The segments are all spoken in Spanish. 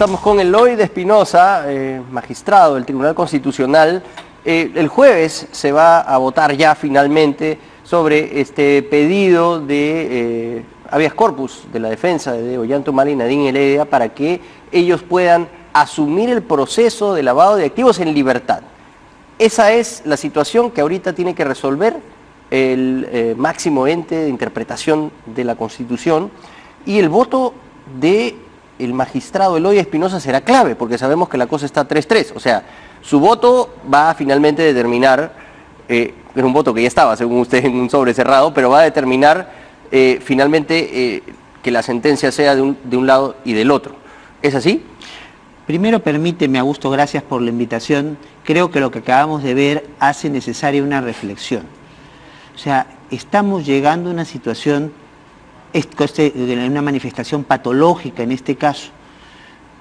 estamos con Eloy de Espinosa, magistrado del Tribunal Constitucional. El jueves se va a votar ya finalmente sobre este pedido de habeas corpus de la defensa de Ollanta y Nadine Heredia para que ellos puedan asumir el proceso de lavado de activos en libertad. Esa es la situación que ahorita tiene que resolver el máximo ente de interpretación de la Constitución, y el voto del magistrado Eloy Espinosa será clave, porque sabemos que la cosa está 3-3, o sea, su voto va a finalmente determinar, es un voto que ya estaba, según usted, en un sobre cerrado, pero va a determinar finalmente que la sentencia sea de un lado y del otro. ¿Es así? Primero, permíteme, Augusto, gracias por la invitación. Creo que lo que acabamos de ver hace necesaria una reflexión. O sea, estamos llegando a una situación, una manifestación patológica en este caso,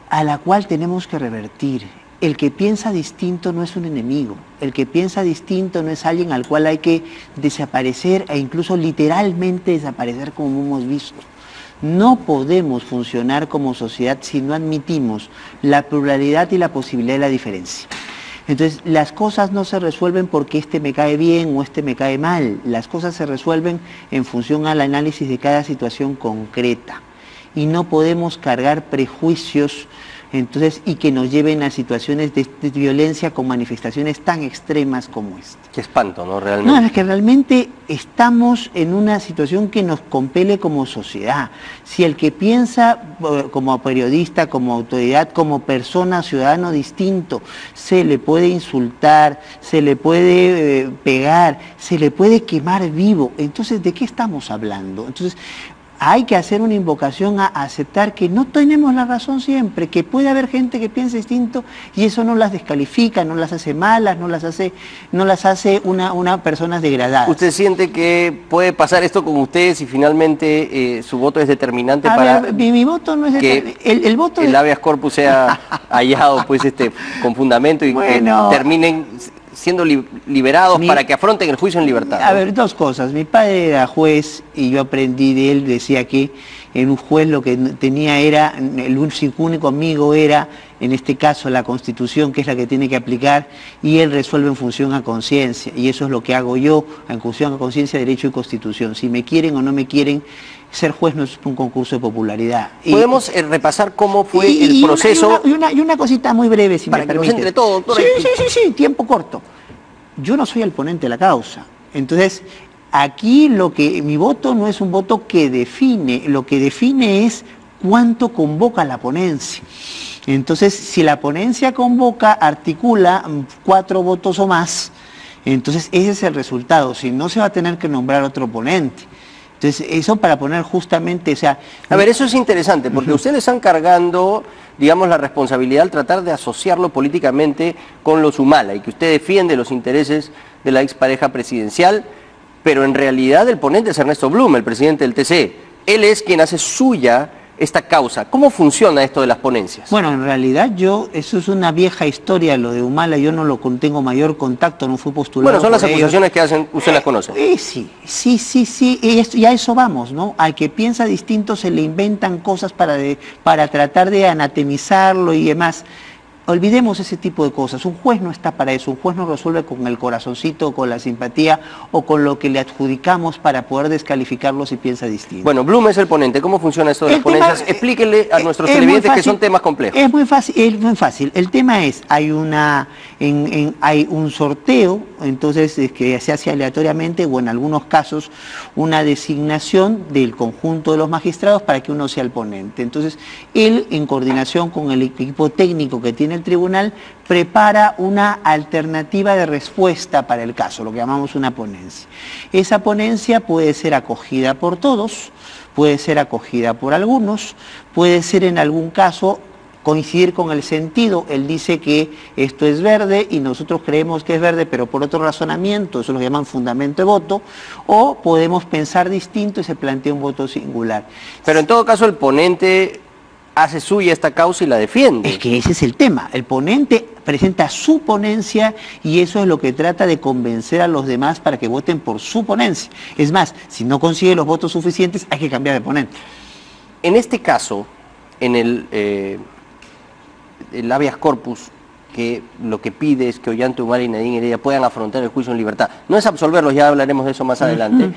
a la cual tenemos que revertir. El que piensa distinto no es un enemigo, el que piensa distinto no es alguien al cual hay que desaparecer e incluso literalmente desaparecer, como hemos visto. No podemos funcionar como sociedad si no admitimos la pluralidad y la posibilidad de la diferencia. Entonces, las cosas no se resuelven porque este me cae bien o este me cae mal. Las cosas se resuelven en función al análisis de cada situación concreta. Y no podemos cargar prejuicios y que nos lleven a situaciones de violencia con manifestaciones tan extremas como esta. Qué espanto, ¿no? Realmente. No, es que realmente estamos en una situación que nos compele como sociedad. Si el que piensa como periodista, como autoridad, como persona, ciudadano distinto, se le puede insultar, se le puede pegar, se le puede quemar vivo, entonces, ¿de qué estamos hablando? Entonces, hay que hacer una invocación a aceptar que no tenemos la razón siempre, que puede haber gente que piense distinto y eso no las descalifica, no las hace malas, no las hace una personas degradadas. ¿Usted siente que puede pasar esto con ustedes y finalmente su voto es determinante mi voto no es determinante? Que el habeas corpus sea hallado pues con fundamento y que terminen siendo liberados para que afronten el juicio en libertad, ¿no? A ver, dos cosas. Mi padre era juez y yo aprendí de él, decía que en un juez lo que tenía era, el único amigo era, en este caso, la Constitución, que es la que tiene que aplicar, y él resuelve en función a conciencia, y eso es lo que hago yo, en función a conciencia, derecho y Constitución. Si me quieren o no me quieren, ser juez no es un concurso de popularidad. ¿Podemos repasar cómo fue el proceso? Y una cosita muy breve, si me permite. Entre todo, doctora. Sí, tiempo corto. Yo no soy el ponente de la causa. Entonces, aquí mi voto no es un voto que define, lo que define es cuánto convoca la ponencia. Entonces, si la ponencia convoca, articula 4 votos o más, entonces ese es el resultado. Si no, se va a tener que nombrar otro ponente. Entonces, eso para poner justamente, o sea... A ver, eso es interesante, porque ustedes están cargando, digamos, la responsabilidad al tratar de asociarlo políticamente con los Humala, y que usted defiende los intereses de la expareja presidencial, pero en realidad el ponente es Ernesto Blum, el presidente del TC. Él es quien hace suya esta causa. ¿Cómo funciona esto de las ponencias? Bueno, en realidad eso es una vieja historia, lo de Humala, yo no tengo mayor contacto, no fui postulado. Bueno, son las acusaciones que hacen, usted las conoce. Sí, y a eso vamos, ¿no? Al que piensa distinto se le inventan cosas para tratar de anatemizarlo y demás. Olvidemos ese tipo de cosas. Un juez no está para eso. Un juez no resuelve con el corazoncito, con la simpatía o con lo que le adjudicamos para poder descalificarlo si piensa distinto. Bueno, Blum es el ponente. ¿Cómo funciona esto de las ponencias? Explíquele a nuestros televidentes que son temas complejos. Es muy fácil. El tema es, hay un sorteo, entonces que se hace aleatoriamente o en algunos casos una designación del conjunto de los magistrados para que uno sea el ponente. Entonces, él, en coordinación con el equipo técnico que tiene el tribunal, prepara una alternativa de respuesta para el caso, lo que llamamos una ponencia. Esa ponencia puede ser acogida por todos, puede ser acogida por algunos, puede ser en algún caso coincidir con el sentido. Él dice que esto es verde y nosotros creemos que es verde, pero por otro razonamiento, eso lo llaman fundamento de voto, o podemos pensar distinto y se plantea un voto singular. Pero en todo caso el ponente hace suya esta causa y la defiende. Es que ese es el tema. El ponente presenta su ponencia y eso es lo que trata de convencer a los demás para que voten por su ponencia. Es más, si no consigue los votos suficientes, hay que cambiar de ponente. En este caso, en el el habeas corpus, que lo que pide es que Ollanta Humala y Nadine Heredia puedan afrontar el juicio en libertad. No es absolverlos, ya hablaremos de eso más adelante.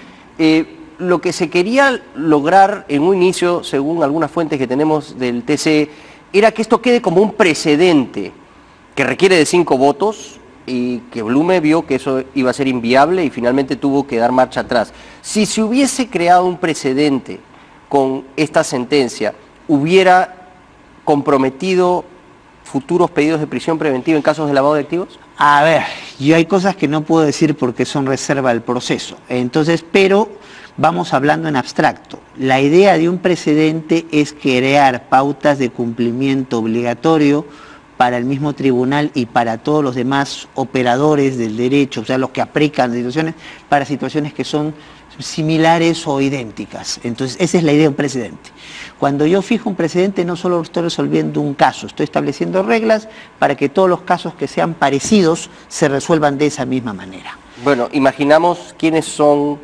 Lo que se quería lograr en un inicio, según algunas fuentes que tenemos del TC, era que esto quede como un precedente que requiere de 5 votos y que Blume vio que eso iba a ser inviable y finalmente tuvo que dar marcha atrás. Si se hubiese creado un precedente con esta sentencia, ¿hubiera comprometido futuros pedidos de prisión preventiva en casos de lavado de activos? A ver, yo hay cosas que no puedo decir porque son reserva del proceso. Entonces, pero vamos hablando en abstracto. La idea de un precedente es crear pautas de cumplimiento obligatorio para el mismo tribunal y para todos los demás operadores del derecho, o sea, los que aplican situaciones, para situaciones que son similares o idénticas. Entonces, esa es la idea de un precedente. Cuando yo fijo un precedente, no solo estoy resolviendo un caso, estoy estableciendo reglas para que todos los casos que sean parecidos se resuelvan de esa misma manera. Bueno, imaginamos quiénes son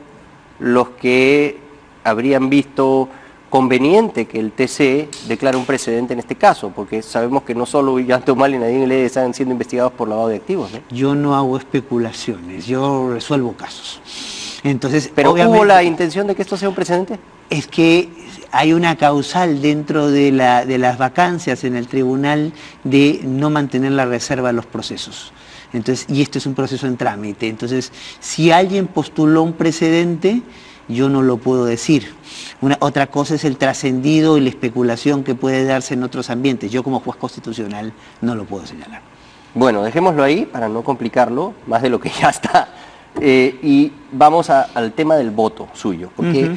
los que habrían visto conveniente que el TC declare un precedente en este caso, porque sabemos que no solo Ollanta Humala y Nadine Heredia están siendo investigados por lavado de activos, ¿no? Yo no hago especulaciones, yo resuelvo casos. Entonces, ¿pero hubo la intención de que esto sea un precedente? Es que hay una causal dentro de las vacancias en el tribunal de no mantener la reserva de los procesos. Entonces, y esto es un proceso en trámite. Entonces, si alguien postuló un precedente, yo no lo puedo decir. Otra cosa es el trascendido y la especulación que puede darse en otros ambientes. Yo como juez constitucional no lo puedo señalar. Bueno, dejémoslo ahí para no complicarlo más de lo que ya está. Y vamos al tema del voto suyo, porque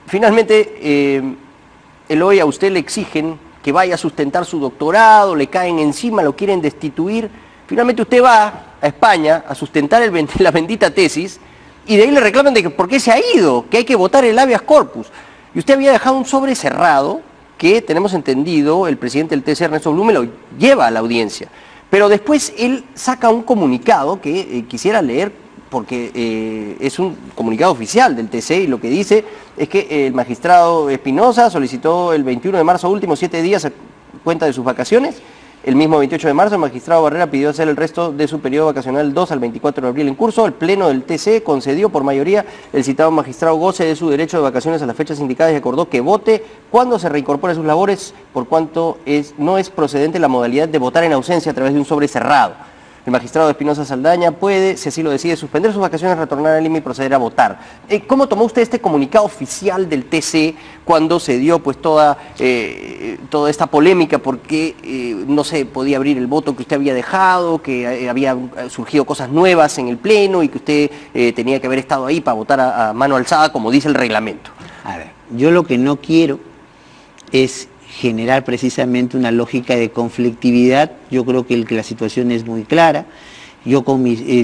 finalmente Eloy, a usted le exigen que vaya a sustentar su doctorado, le caen encima, lo quieren destituir. Finalmente usted va a España a sustentar la bendita tesis y de ahí le reclaman de que por qué se ha ido, que hay que votar el habeas corpus. Y usted había dejado un sobre cerrado que, tenemos entendido, el presidente del TC, Ernesto Blume, lo lleva a la audiencia. Pero después él saca un comunicado que quisiera leer porque es un comunicado oficial del TC y lo que dice es que el magistrado Espinosa solicitó el 21 de marzo último 7 días a cuenta de sus vacaciones. El mismo 28 de marzo el magistrado Barrera pidió hacer el resto de su periodo vacacional 2 al 24 de abril en curso. El pleno del TC concedió por mayoría el citado magistrado goce de su derecho de vacaciones a las fechas indicadas y acordó que vote cuando se reincorpore a sus labores, por cuanto no es procedente la modalidad de votar en ausencia a través de un sobre cerrado. El magistrado Espinosa Saldaña puede, si así lo decide, suspender sus vacaciones, retornar al Lima y proceder a votar. ¿Cómo tomó usted este comunicado oficial del TC cuando se dio pues toda esta polémica porque no se podía abrir el voto que usted había dejado, que había surgido cosas nuevas en el pleno y que usted tenía que haber estado ahí para votar a mano alzada, como dice el reglamento? A ver, yo lo que no quiero es generar precisamente una lógica de conflictividad. Yo creo que la situación es muy clara. Yo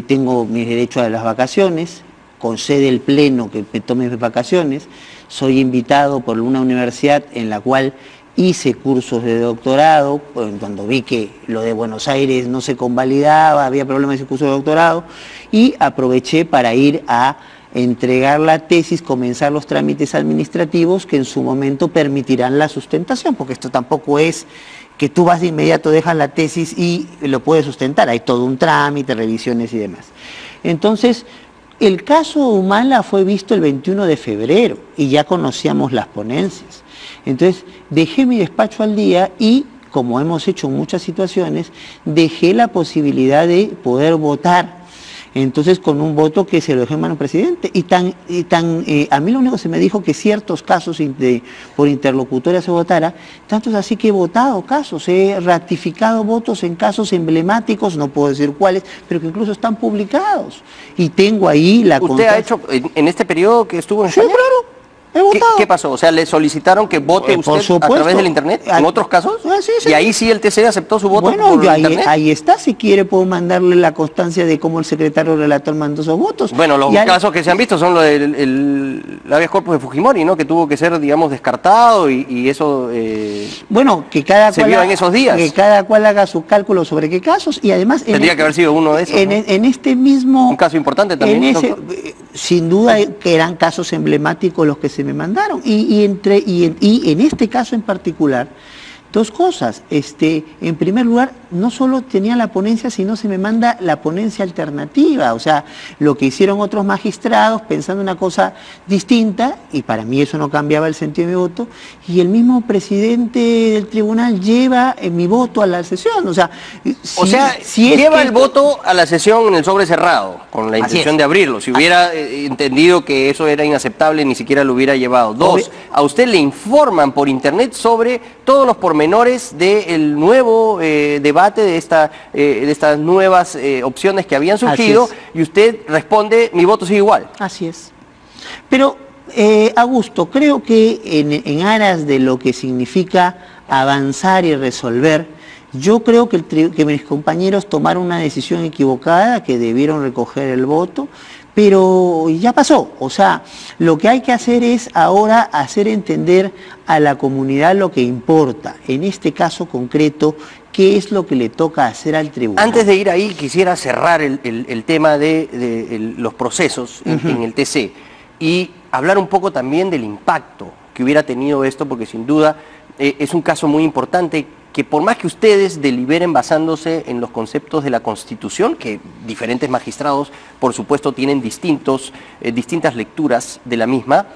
tengo mi derecho a las vacaciones, concede el pleno que me tome mis vacaciones, soy invitado por una universidad en la cual hice cursos de doctorado, cuando vi que lo de Buenos Aires no se convalidaba, había problemas en ese curso de doctorado, y aproveché para ir a entregar la tesis, comenzar los trámites administrativos que en su momento permitirán la sustentación, porque esto tampoco es que tú vas de inmediato, dejas la tesis y lo puedes sustentar, hay todo un trámite, revisiones y demás. Entonces, el caso Humala fue visto el 21 de febrero y ya conocíamos las ponencias. Entonces, dejé mi despacho al día y, como hemos hecho en muchas situaciones, dejé la posibilidad de poder votar. Entonces, con un voto que se lo dejó en mano al presidente. A mí lo único que se me dijo que ciertos casos por interlocutoria se votara, tanto es así que he votado casos, he ratificado votos en casos emblemáticos, no puedo decir cuáles, pero que incluso están publicados. Y tengo ahí la... ¿Usted ha hecho en este periodo que estuvo en España? Sí, claro. ¿Qué pasó? O sea, ¿le solicitaron que vote usted a través del internet en otros casos? Sí. Y ahí sí el TC aceptó su voto por internet. Ahí está, si quiere puedo mandarle la constancia de cómo el secretario relator mandó esos votos. Bueno, los casos que se han visto son lo del habeas corpus de Fujimori, ¿no? Que tuvo que ser, digamos, descartado y eso bueno, que cada se vio en esos días. Que cada cual haga su cálculo sobre qué casos y además... Tendría que haber sido uno de esos, ¿no? En este mismo... Un caso importante también. Sin duda que eran casos emblemáticos los que se me mandaron y en este caso en particular Dos cosas. En primer lugar, no solo tenía la ponencia, sino se me manda la ponencia alternativa. O sea, lo que hicieron otros magistrados pensando una cosa distinta, y para mí eso no cambiaba el sentido de mi voto, y el mismo presidente del tribunal lleva mi voto a la sesión. O sea, si lleva el voto a la sesión en el sobre cerrado, con la intención de abrirlo. Si hubiera entendido que eso era inaceptable, ni siquiera lo hubiera llevado. Dos, a usted le informan por internet sobre todos los pormenores del nuevo debate, de estas nuevas opciones que habían surgido, y usted responde, mi voto sigue igual. Así es. Pero, Augusto, creo que en aras de lo que significa avanzar y resolver, yo creo que mis compañeros tomaron una decisión equivocada, que debieron recoger el voto, pero ya pasó. O sea, lo que hay que hacer es ahora hacer entender a la comunidad lo que importa. En este caso concreto, ¿qué es lo que le toca hacer al tribunal? Antes de ir ahí, quisiera cerrar el tema de los procesos en el TC y hablar un poco también del impacto que hubiera tenido esto, porque sin duda es un caso muy importante, que por más que ustedes deliberen basándose en los conceptos de la Constitución, que diferentes magistrados, por supuesto, tienen distintas lecturas de la misma,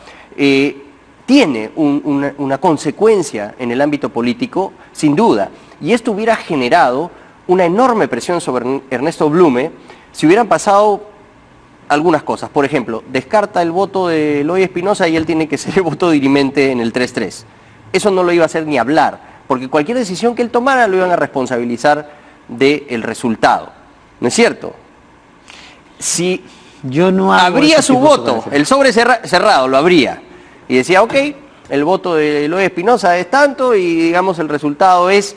tiene una consecuencia en el ámbito político, sin duda. Y esto hubiera generado una enorme presión sobre Ernesto Blume si hubieran pasado algunas cosas. Por ejemplo, descarta el voto de Eloy Espinosa y él tiene que ser el voto dirimente en el 3-3. Eso no lo iba a hacer ni hablar, porque cualquier decisión que él tomara lo iban a responsabilizar del resultado. ¿No es cierto? Si yo no abría su voto, el sobre cerrado lo abría, y decía, ok, el voto de Eloy Espinosa es tanto, y digamos el resultado es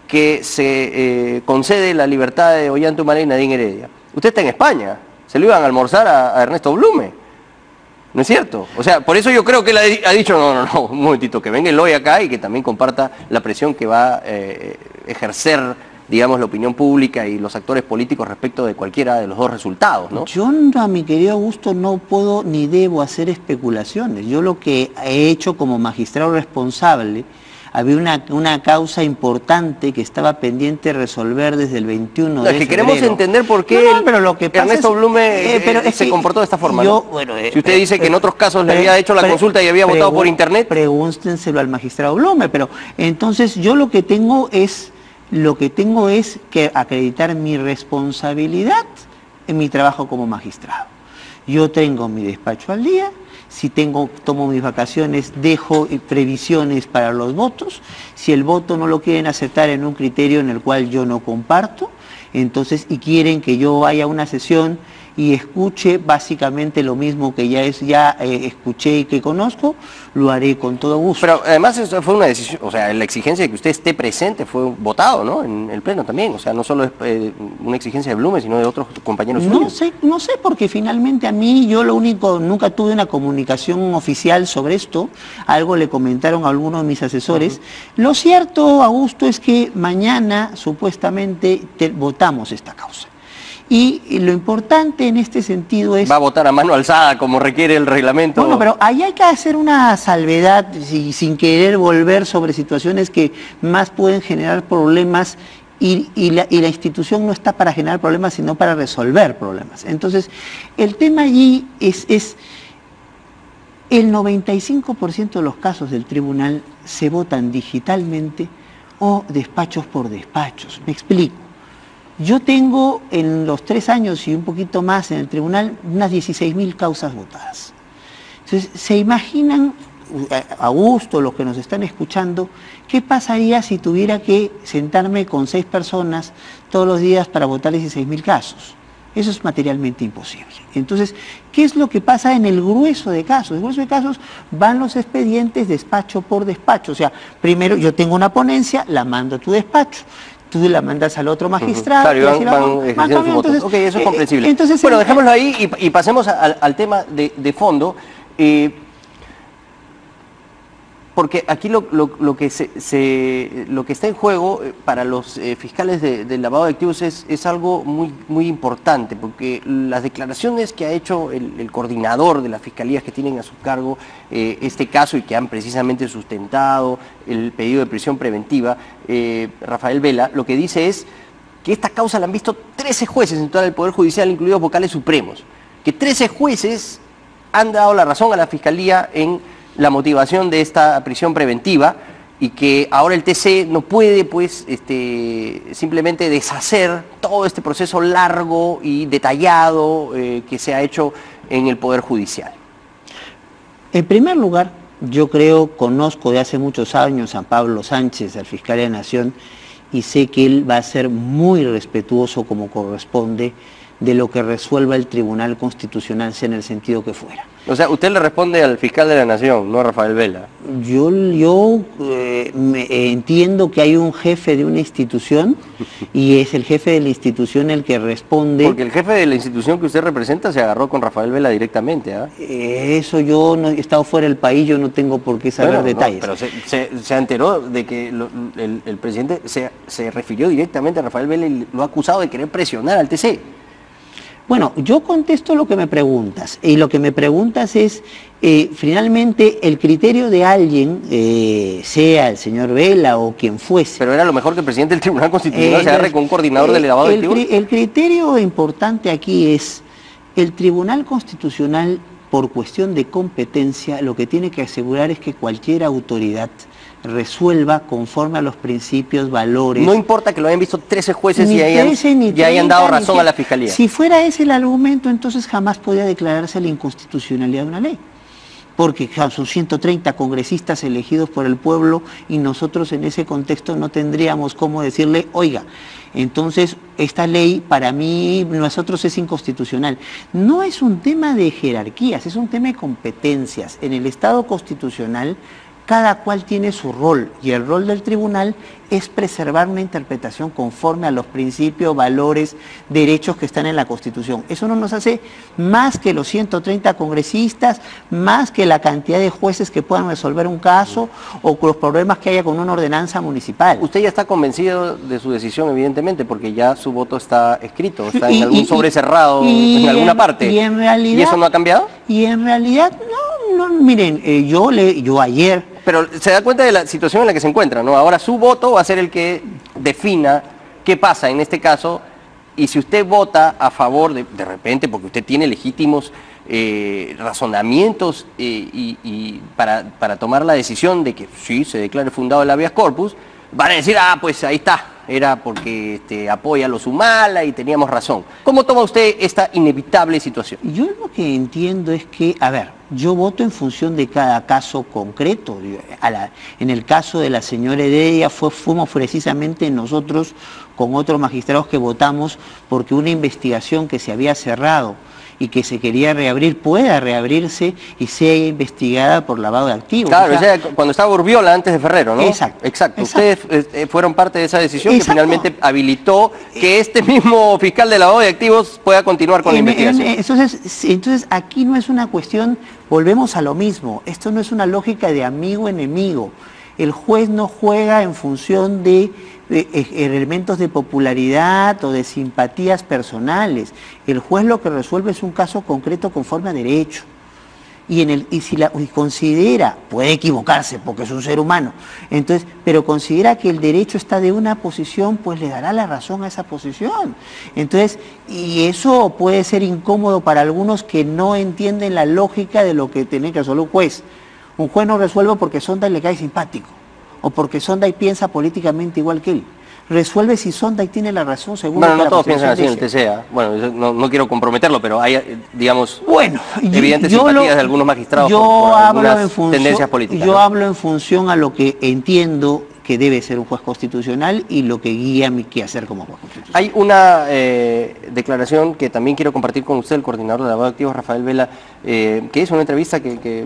que se concede la libertad de Ollanta Humala y Nadine Heredia. Usted está en España, se lo iban a almorzar a Ernesto Blume. ¿No es cierto? O sea, por eso yo creo que él ha dicho, no, un momentito, que venga Eloy acá y que también comparta la presión que va a ejercer, digamos, la opinión pública y los actores políticos respecto de cualquiera de los dos resultados, ¿no? Yo, a mi querido Augusto, no puedo ni debo hacer especulaciones. Yo lo que he hecho como magistrado responsable, había una causa importante que estaba pendiente de resolver desde el 21 de febrero. Que queremos entender por qué Ernesto Blume se comportó de esta forma. Si usted dice que en otros casos le había hecho la consulta y había votado por internet. Pregúntenselo al magistrado Blume, pero entonces yo lo que tengo es que acreditar mi responsabilidad en mi trabajo como magistrado. Yo tengo mi despacho al día. Si tomo mis vacaciones, dejo previsiones para los votos. Si el voto no lo quieren aceptar en un criterio en el cual yo no comparto, entonces, y quieren que yo vaya a una sesión y escuche básicamente lo mismo que ya escuché y que conozco, lo haré con todo gusto. Pero además eso fue una decisión, o sea, la exigencia de que usted esté presente fue votado, ¿no? En el Pleno también, o sea, no solo es una exigencia de Blume, sino de otros compañeros suyos. No sé, porque finalmente a mí, nunca tuve una comunicación oficial sobre esto, algo le comentaron a algunos de mis asesores. Lo cierto, Augusto, es que mañana supuestamente votamos esta causa. Y lo importante en este sentido es... Va a votar a mano alzada como requiere el reglamento. Bueno, pero ahí hay que hacer una salvedad sin querer volver sobre situaciones que más pueden generar problemas y la institución no está para generar problemas, sino para resolver problemas. Entonces, el tema allí es el 95% de los casos del tribunal se votan digitalmente o despachos por despachos. Me explico. Yo tengo en los 3 años y un poquito más en el tribunal unas 16.000 causas votadas. Entonces, ¿se imaginan, Augusto, los que nos están escuchando, qué pasaría si tuviera que sentarme con 6 personas todos los días para votar 16.000 casos? Eso es materialmente imposible. Entonces, ¿qué es lo que pasa en el grueso de casos? En el grueso de casos van los expedientes despacho por despacho. O sea, primero yo tengo una ponencia, la mando a tu despacho. Tú la mandas al otro magistrado. Claro, van ejerciendo su voto. Ok, eso es comprensible. Bueno, dejémoslo ahí y pasemos al tema de fondo. Porque aquí lo que está en juego para los fiscales del lavado de activos es algo muy importante, porque las declaraciones que ha hecho el coordinador de las fiscalías que tienen a su cargo este caso y que han precisamente sustentado el pedido de prisión preventiva, Rafael Vela, lo que dice es que esta causa la han visto 13 jueces en todo el Poder Judicial, incluidos vocales supremos, que 13 jueces han dado la razón a la Fiscalía en la motivación de esta prisión preventiva y que ahora el TC no puede pues simplemente deshacer todo este proceso largo y detallado que se ha hecho en el Poder Judicial. En primer lugar, yo conozco de hace muchos años a Pablo Sánchez, al fiscal de la Nación, y sé que él va a ser muy respetuoso como corresponde de lo que resuelva el Tribunal Constitucional, sea en el sentido que fuera. O sea, usted le responde al fiscal de la Nación, no a Rafael Vela. Yo entiendo que hay un jefe de una institución y es el jefe de la institución el que responde. Porque el jefe de la institución que usted representa se agarró con Rafael Vela directamente, ¿ah? Eso yo no he estado fuera del país, yo no tengo por qué saber detalles. No, pero se enteró de que el presidente se refirió directamente a Rafael Vela y lo ha acusado de querer presionar al TC. Bueno, yo contesto lo que me preguntas, y lo que me preguntas es, finalmente, el criterio de alguien, sea el señor Vela o quien fuese. Pero era lo mejor que el presidente del Tribunal Constitucional se agarre con un coordinador del lavado de activos. El criterio importante aquí es, el Tribunal Constitucional, por cuestión de competencia, lo que tiene que asegurar es que cualquier autoridad resuelva conforme a los principios, valores. No importa que lo hayan visto 13 jueces y hayan dado razón a la Fiscalía. Si fuera ese el argumento, entonces jamás podría declararse la inconstitucionalidad de una ley. Porque son 130 congresistas elegidos por el pueblo y nosotros en ese contexto no tendríamos cómo decirle, oiga, entonces esta ley para mí, nosotros es inconstitucional. No es un tema de jerarquías, es un tema de competencias. En el Estado constitucional, cada cual tiene su rol y el rol del tribunal es preservar una interpretación conforme a los principios, valores, derechos que están en la Constitución. Eso no nos hace más que los 130 congresistas, más que la cantidad de jueces que puedan resolver un caso o los problemas que haya con una ordenanza municipal. Usted ya está convencido de su decisión, evidentemente, porque ya su voto está escrito, está en algún sobre cerrado en alguna parte. Y en realidad, ¿y eso no ha cambiado? Y en realidad, no, miren, yo ayer... Pero se da cuenta de la situación en la que se encuentra, ¿no? Ahora su voto va a ser el que defina qué pasa en este caso, y si usted vota a favor de repente, porque usted tiene legítimos razonamientos para tomar la decisión de que sí se declare fundado el habeas corpus, van a decir, pues ahí está, era porque apoya a los Humala y teníamos razón. ¿Cómo toma usted esta inevitable situación? Yo lo que entiendo es que, yo voto en función de cada caso concreto. En el caso de la señora Heredia fuimos precisamente nosotros con otros magistrados que votamos porque una investigación que se había cerrado y que se quería reabrir pueda reabrirse y sea investigada por lavado de activos. Claro, o sea, cuando estaba Urbiola antes de Ferrero, ¿no? Exacto. Ustedes fueron parte de esa decisión que finalmente habilitó que este mismo fiscal de lavado de activos pueda continuar con la investigación. Entonces, aquí no es una cuestión, volvemos a lo mismo, esto no es una lógica de amigo-enemigo. El juez no juega en función de elementos de popularidad o de simpatías personales. El juez lo que resuelve es un caso concreto conforme a derecho. Y si considera, puede equivocarse porque es un ser humano, entonces, pero considera que el derecho está de una posición, pues le dará la razón a esa posición. Entonces, y eso puede ser incómodo para algunos que no entienden la lógica de lo que tiene que resolver un juez. Un juez no resuelve porque Sonday le cae simpático o porque Sonday piensa políticamente igual que él. Resuelve si Sonday tiene la razón según lo que no todos piensan así en el TCA. Bueno, no quiero comprometerlo, pero hay, digamos, evidentes simpatías de algunos magistrados por algunas tendencias políticas. Yo hablo en función a lo que entiendo que debe ser un juez constitucional y lo que guía mi quehacer como juez constitucional. Hay una declaración que también quiero compartir con usted, el coordinador de lavado de activos, Rafael Vela, que es una entrevista que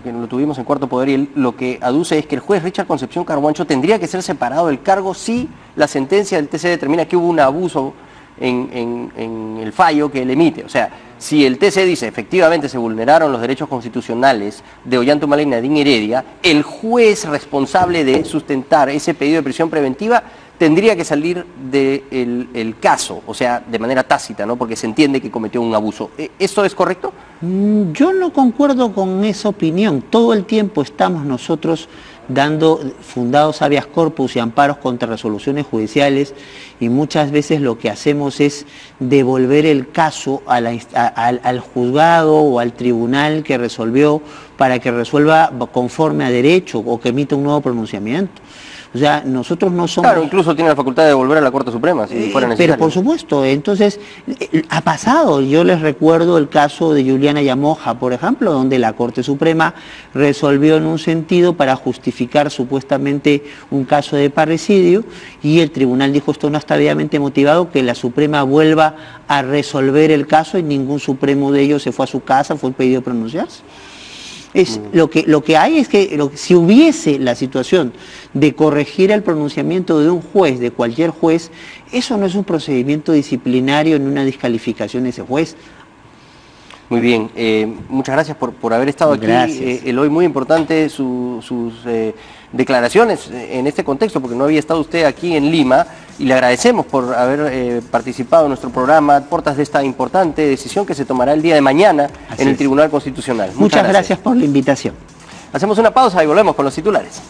lo tuvimos en Cuarto Poder, y él lo que aduce es que el juez Richard Concepción Carhuancho tendría que ser separado del cargo si la sentencia del TC determina que hubo un abuso en el fallo que él emite. O sea, si el TC dice efectivamente se vulneraron los derechos constitucionales de Ollantaytamala y Nadine Heredia, el juez responsable de sustentar ese pedido de prisión preventiva tendría que salir del caso, o sea, de manera tácita, ¿no? Porque se entiende que cometió un abuso. ¿Esto es correcto? Yo no concuerdo con esa opinión. Todo el tiempo estamos nosotros dando fundados habeas corpus y amparos contra resoluciones judiciales, y muchas veces lo que hacemos es devolver el caso al juzgado o al tribunal que resolvió para que resuelva conforme a derecho o que emita un nuevo pronunciamiento. O sea, nosotros no somos... Claro, incluso tiene la facultad de devolver a la Corte Suprema si fuera necesario. Pero por supuesto, entonces, ha pasado. Yo les recuerdo el caso de Juliana Yamoja, por ejemplo, donde la Corte Suprema resolvió en un sentido para justificar supuestamente un caso de parricidio, y el tribunal dijo esto no está debidamente motivado, que la Suprema vuelva a resolver el caso, y ningún supremo de ellos se fue a su casa, fue pedido pronunciarse. Lo que hay es que si hubiese la situación de corregir el pronunciamiento de un juez, de cualquier juez, eso no es un procedimiento disciplinario ni una descalificación de ese juez. Muy bien, muchas gracias por haber estado aquí. Eloy, muy importante sus declaraciones en este contexto, porque no había estado usted aquí en Lima, y le agradecemos por haber participado en nuestro programa a puertas de esta importante decisión que se tomará el día de mañana en el Tribunal Constitucional. Muchas gracias por la invitación. Hacemos una pausa y volvemos con los titulares.